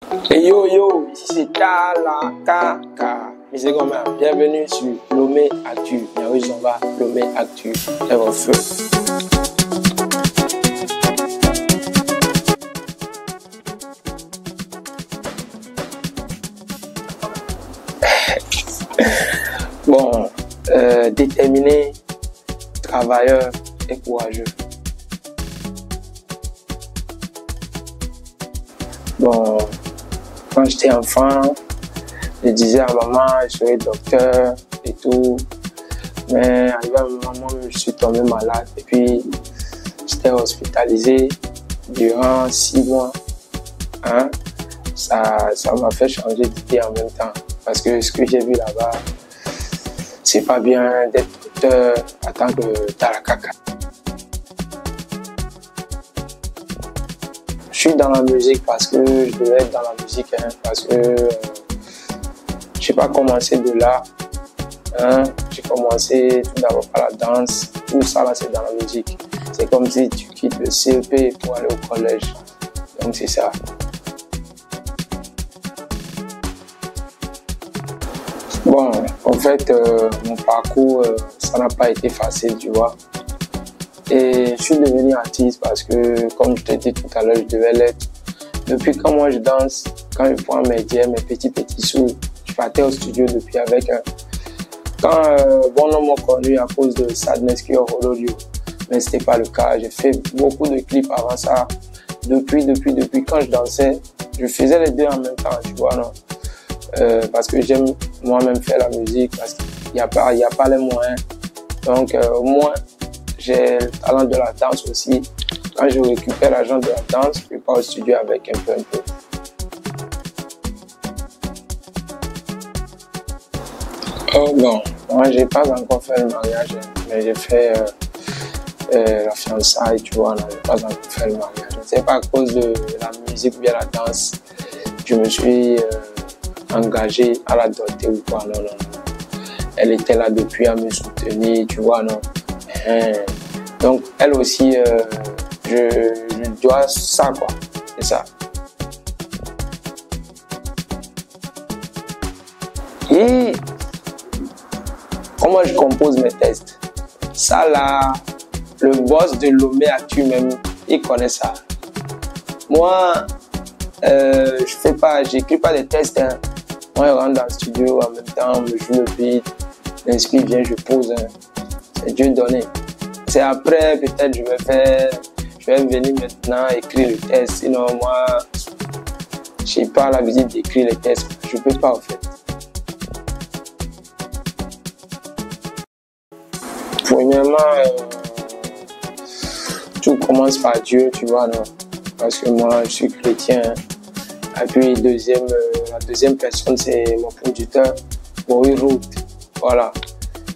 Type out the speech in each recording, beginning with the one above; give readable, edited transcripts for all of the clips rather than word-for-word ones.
Hey yo yo, ici c'est Kalaka. Mais c'est quand même, bienvenue sur Lomé Actu. Bienvenue on va Lomé Actu. C'est au feu. Bon, déterminé, travailleur et courageux. Bon, quand j'étais enfant, je disais à maman, je serais docteur et tout. Mais arrivé à un moment, je suis tombé malade et puis j'étais hospitalisé durant 6 mois. Hein? Ça m'a fait changer d'idée en même temps. Parce que ce que j'ai vu là-bas, c'est pas bien d'être docteur en tant que Tarakaka. Je suis dans la musique parce que je devais être dans la musique, hein, parce que je n'ai pas commencé de là. Hein, j'ai commencé tout d'abord par la danse. Tout ça là, c'est dans la musique. C'est comme si tu quittes le CEP pour aller au collège. Donc c'est ça. Bon, en fait, mon parcours, ça n'a pas été facile, tu vois. Et je suis devenu artiste parce que, comme je t'ai dit tout à l'heure, je devais l'être. Depuis quand moi je danse, quand je prends mes petits sous, je partais au studio depuis avec un... Quand bon homme m'a connu à cause de Sadness qui est Holorio, mais ce n'était pas le cas. J'ai fait beaucoup de clips avant ça. Depuis quand je dansais, je faisais les deux en même temps, tu vois, non? Parce que j'aime moi-même faire la musique, parce qu'il n'y a pas les moyens. Donc, au moins, j'ai le talent de la danse aussi. Quand je récupère l'argent de la danse, je pars au studio avec un peu. Oh bon, moi j'ai pas encore fait le mariage, mais j'ai fait la fiançaille, tu vois, non, j'ai pas encore fait le mariage. C'est pas à cause de la musique ou bien la danse, je me suis engagé à la doter ou quoi, non. Elle était là depuis à me soutenir, tu vois, non. Donc, elle aussi, je dois ça, quoi. C'est ça. Et comment je compose mes textes? Ça, là, le boss de Lomé Actu même, il connaît ça. Moi, j'écris pas des textes, hein. Moi, je rentre dans le studio, en même temps, je joue le beat, l'inspire vient, je pose, hein. C'est Dieu donné. C'est après, peut-être, je vais venir maintenant écrire le texte. Sinon, moi, je n'ai pas l'habitude d'écrire les textes. Je ne peux pas, en fait. Premièrement, tout commence par Dieu, tu vois, non? Parce que moi, je suis chrétien. Et puis, la deuxième personne, c'est mon producteur, Boy Root. Voilà.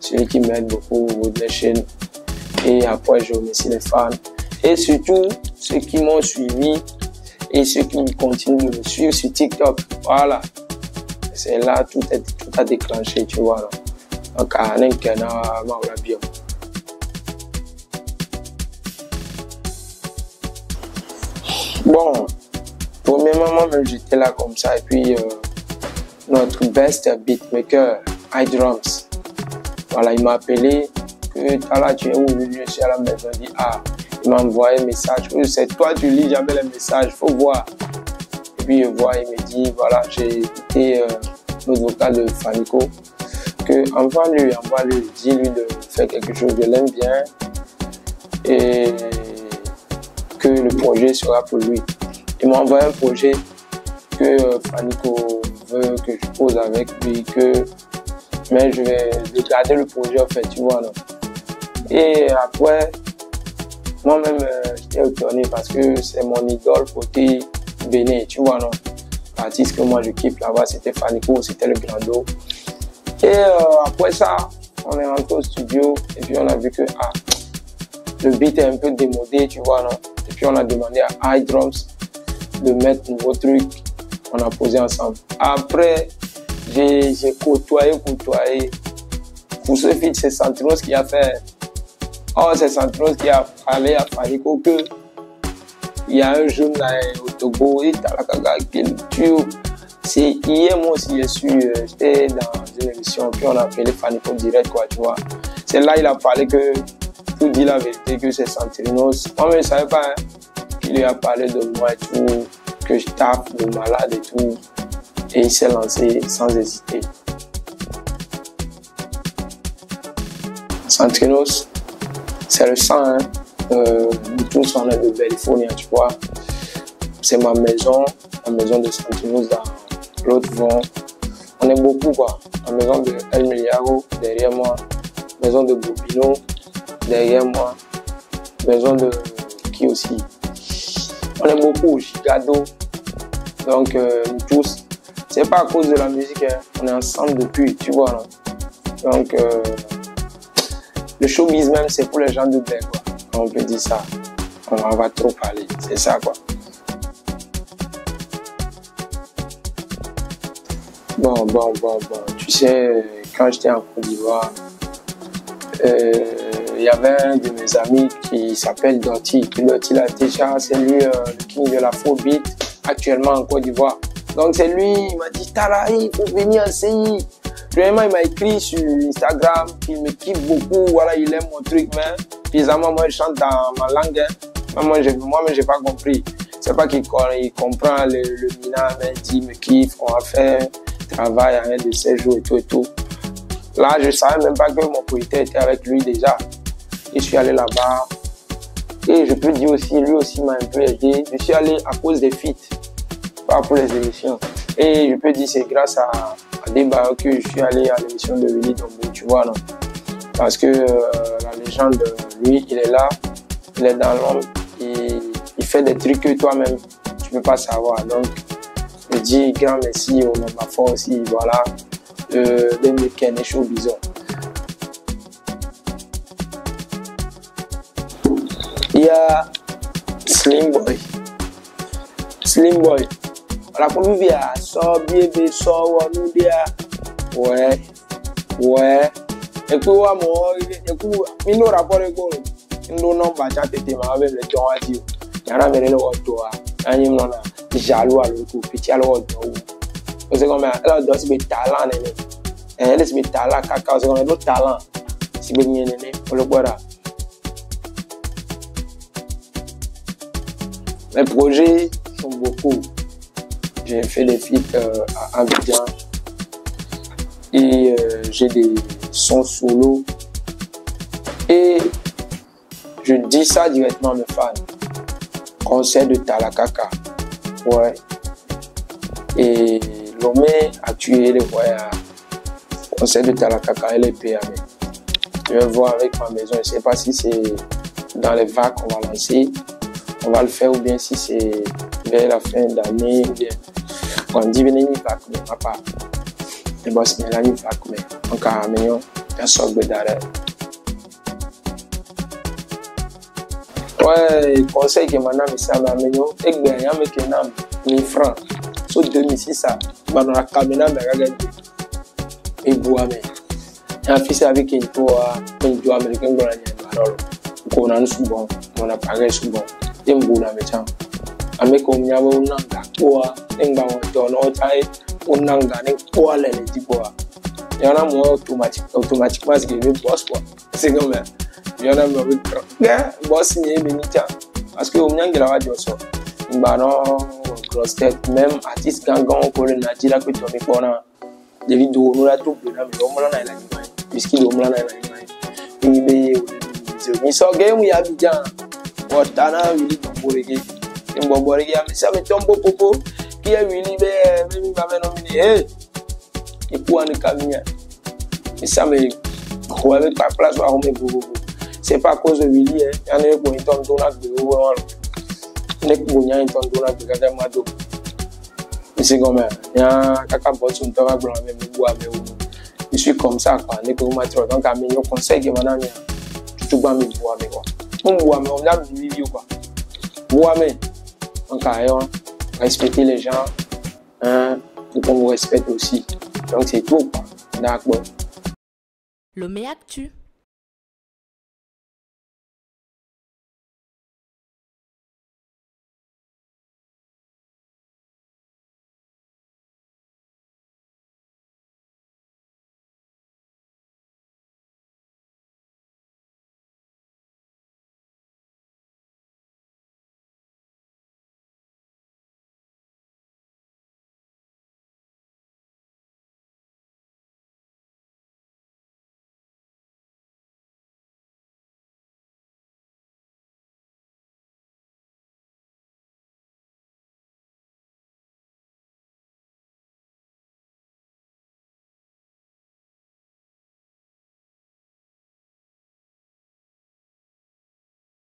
Celui qui m'aide beaucoup, Wood Nation. Et après, je remercie les fans. Et surtout, ceux qui m'ont suivi et ceux qui continuent de me suivre sur TikTok. Voilà. C'est là, tout a déclenché, tu vois. Donc, bien. Bon, premièrement, moi-même, j'étais là comme ça. Et puis, notre best beatmaker, iDrums, voilà, il m'a appelé. Là, tu es où? Je suis à la maison. Il dit, il m'a envoyé un message. C'est toi, tu lis jamais les messages, il faut voir. Et puis, je vois, il me dit, voilà, j'ai écouté notre vocal de Fanico. Envoie-lui, dis-lui de faire quelque chose, je l'aime bien. Et que le projet sera pour lui. Il m'a envoyé un projet que Fanico veut que je pose avec lui, mais je vais garder le projet, en fait, tu vois, non? Et après, moi-même, j'étais étonné parce que c'est mon idole côté Bénin, tu vois, non? L'artiste que moi je kiffe là-bas, c'était Fanico, c'était le Grando. Et après ça, on est rentré au studio et puis on a vu que le beat est un peu démodé, tu vois, non? Et puis on a demandé à iDrums de mettre un nouveau truc. On a posé ensemble. Après, j'ai côtoyé. Pour ce feat, c'est Santros qui a fait. C'est Santros qui a parlé à Fanico que il y a un jeune là, Togo et Talakaga culture. C'est hier, moi aussi, j'étais dans une émission, puis on a appelé Fanico Direct, quoi, tu vois. C'est là il a parlé que, pour dire la vérité, que c'est Santrinos. Moi, je ne savais pas, hein, qu'il lui a parlé de moi et tout, que je tape de malade et tout. Et il s'est lancé sans hésiter. Santrinos, c'est le sang, hein. Nous tous, on est de Californie, tu vois. C'est ma maison de Santrinos dans l'autre vent. On est beaucoup, quoi. La maison de El Miliaro derrière moi, maison de Bobino derrière moi, maison de qui aussi. On est beaucoup, Chicado. Donc, nous tous, c'est pas à cause de la musique, hein. On est ensemble depuis, tu vois. Là. Donc, le showbiz même, c'est pour les gens de Blair, quoi. On peut dire ça. On va trop parler, c'est ça, quoi. Bon. Tu sais, quand j'étais en Côte d'Ivoire, il y avait un de mes amis qui s'appelle Doty. Doty Latécha, c'est lui le king de l'afrobeat actuellement en Côte d'Ivoire. Donc c'est lui, il m'a dit Tala, il faut venir en CI. Premièrement, il m'a écrit sur Instagram qu'il me kiffe beaucoup, voilà, il aime mon truc, mais bizarrement, moi je chante dans ma langue, hein. Moi-même, j'ai pas compris. C'est pas qu'il comprend le mina, mais il dit, il me kiffe, on va faire travail à un de ses jours et tout. Là, je savais même pas que mon producteur était avec lui déjà. Je suis allé là-bas. Et je peux dire aussi, lui aussi m'a un peu aidé. Je suis allé à cause des feats, pas pour les émissions. Et je peux dire c'est grâce à Débat que je suis allé à l'émission de Willy Dombo, tu vois, non? Parce que la légende, lui, il est là, il est dans l'ombre, il fait des trucs que toi-même, tu peux pas savoir. Donc, je dis grand merci au Mafon aussi, voilà, de Meken Show Bison. Il y a Slim Boy. La première vie, so bébé, so wanudia. Ouais. Et puis, moi, il nous rapporte que nous n'avons pas été avec le temps à dire. Il y a un peu de temps. Il y a un peu de jaloux à l'autre. Puis, il y a un peu de temps. C'est comme ça. Elle a des talents. Elle a des talents. Caca, c'est comme des talents. Si vous voulez, on le voit. Mes projets sont beaucoup. J'ai fait des feats à Abidjan et j'ai des sons solo. Et je dis ça directement à mes fans. Concert de Talakaka. Ouais. Et Lomé a tué les voyages. Concert de Talakaka et les PAM. Je vais voir avec ma maison. Je ne sais pas si c'est dans les vagues qu'on va lancer. On va le faire ou bien si c'est vers la fin d'année ou bien on dit venez ni vague mais papa et boss mais là ni vague mais encore mignon personne de d'arrêt. Ouais, conseil que maintenant mais ça m'a mignon et bien y a me que nam 1000 francs sur 2006 ça bah dans la caméra mais regarde et bois mais un fils avec une toa américain dans la nière qu'on a souvent on a pas souvent Mbuna mecha ameko mnyaba unanga kwa engba wotono otai unanga ne kwa lele dipoa yana mo automatique parce que le boss quoi c'est comme yana mo boss ni benita parce que omnyangela wa joso ngba no gross tête même artiste gangan ko le natira ko to mi kona de vidéo no la tout na mi mo na ila ni puisque do mo na ila ni ni be ni so game ya Abidjan Otana Willy Dombo reggae. Dombo reggae, mais ça me tombe popo. Qui est Willy même va me nominer. Et pour un camion. Mais ça me croit avec pas place à remettre bobo. C'est pas à cause de Willy, il y en a pour une tonne d'onat de haut. Nek bonya une tonne d'onat de gada mado. C'est comme ça. Il y a caca boss on t'a blanc même bois mais je suis comme ça quoi. Nek au matro donc à meilleur conseil que madame tout pas me bois mais quoi. On boit, mais on a une vidéo quoi. Bois, mais en carrière, respecter les gens, hein, pour qu'on vous respecte aussi. Donc c'est tout quoi. D'accord. Lomé Actu.